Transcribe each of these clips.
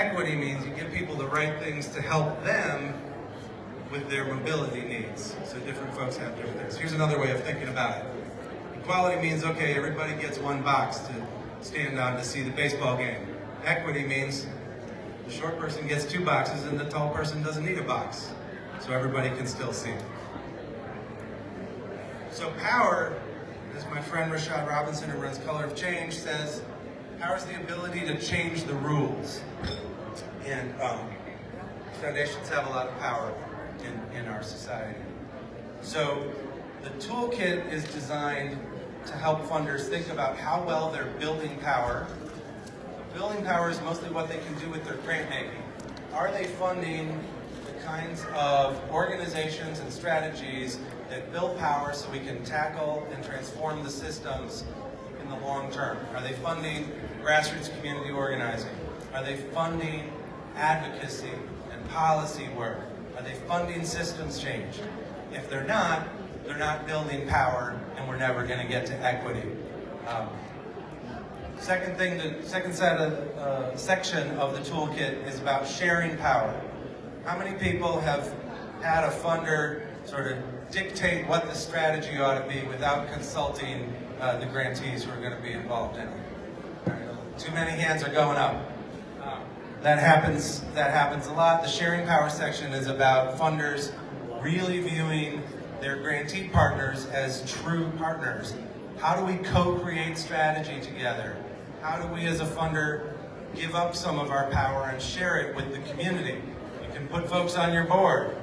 equity means you give people the right things to help them with their mobility needs. So different folks have different things. Here's another way of thinking about it. Equality means, okay, everybody gets one box to stand on to see the baseball game. Equity means the short person gets 2 boxes and the tall person doesn't need a box. So everybody can still see. So power, as my friend Rashad Robinson, who runs Color of Change, says, power is the ability to change the rules. And foundations have a lot of power in our society. So the toolkit is designed to help funders think about how well they're building power. Building power is mostly what they can do with their grant making. Are they funding the kinds of organizations and strategies that build power so we can tackle and transform the systems in the long term? Are they funding grassroots community organizing? Are they funding advocacy and policy work? Are they funding systems change? If they're not building power, and we're never going to get to equity. Second thing, the second section of the toolkit is about sharing power. How many people have had a funder sort of dictate what the strategy ought to be without consulting the grantees who are going to be involved in it? Too many hands are going up. That happens a lot. The sharing power section is about funders really viewing their grantee partners as true partners. How do we co-create strategy together? How do we as a funder give up some of our power and share it with the community? You can put folks on your board.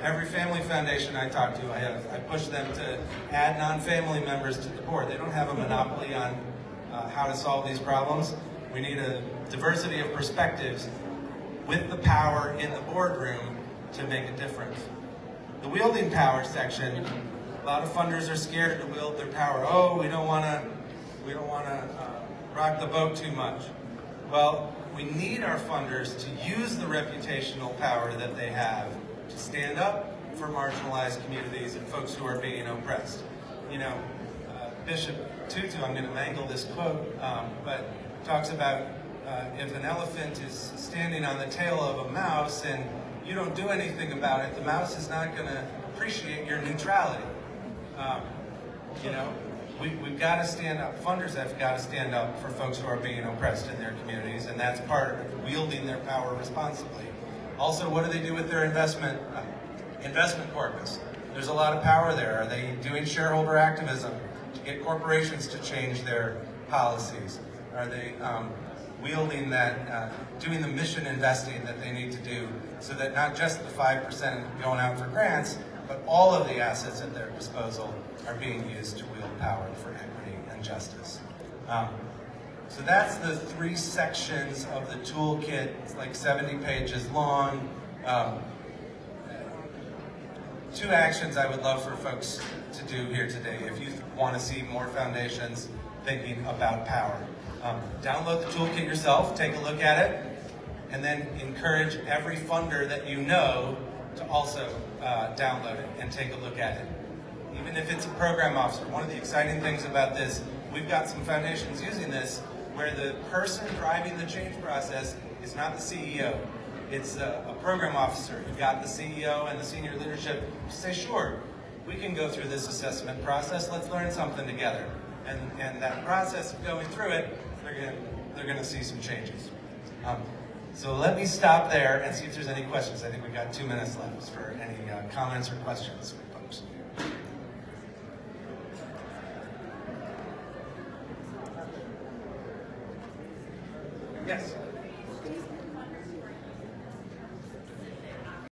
Every family foundation I talk to, I push them to add non-family members to the board. They don't have a monopoly on how to solve these problems. We need a diversity of perspectives with the power in the boardroom to make a difference. The wielding power section, a lot of funders are scared to wield their power. Oh, we don't want to rock the boat too much. Well, we need our funders to use the reputational power that they have to stand up for marginalized communities and folks who are being oppressed. You know, Bishop Tutu, I'm going to mangle this quote, but talks about if an elephant is standing on the tail of a mouse and you don't do anything about it, the mouse is not going to appreciate your neutrality. You know, we've got to stand up. Funders have got to stand up for folks who are being oppressed in their communities, and that's part of wielding their power responsibly. Also, what do they do with their investment corpus? There's a lot of power there. Are they doing shareholder activism to get corporations to change their policies? Are they wielding that, doing the mission investing that they need to do so that not just the 5% going out for grants, but all of the assets at their disposal are being used to wield power for equity and justice. So that's the 3 sections of the toolkit. It's like 70 pages long. 2 actions I would love for folks to do here today if you want to see more foundations thinking about power. Download the toolkit yourself, take a look at it, and then encourage every funder that you know to also download it and take a look at it. Even if it's a program officer. One of the exciting things about this, we've got some foundations using this where the person driving the change process is not the CEO. It's a program officer. You've got the CEO and the senior leadership say, sure, we can go through this assessment process. Let's learn something together. And that process of going through it, they're going to see some changes. So let me stop there and see if there's any questions. I think we've got 2 minutes left for any comments or questions from folks. Yes?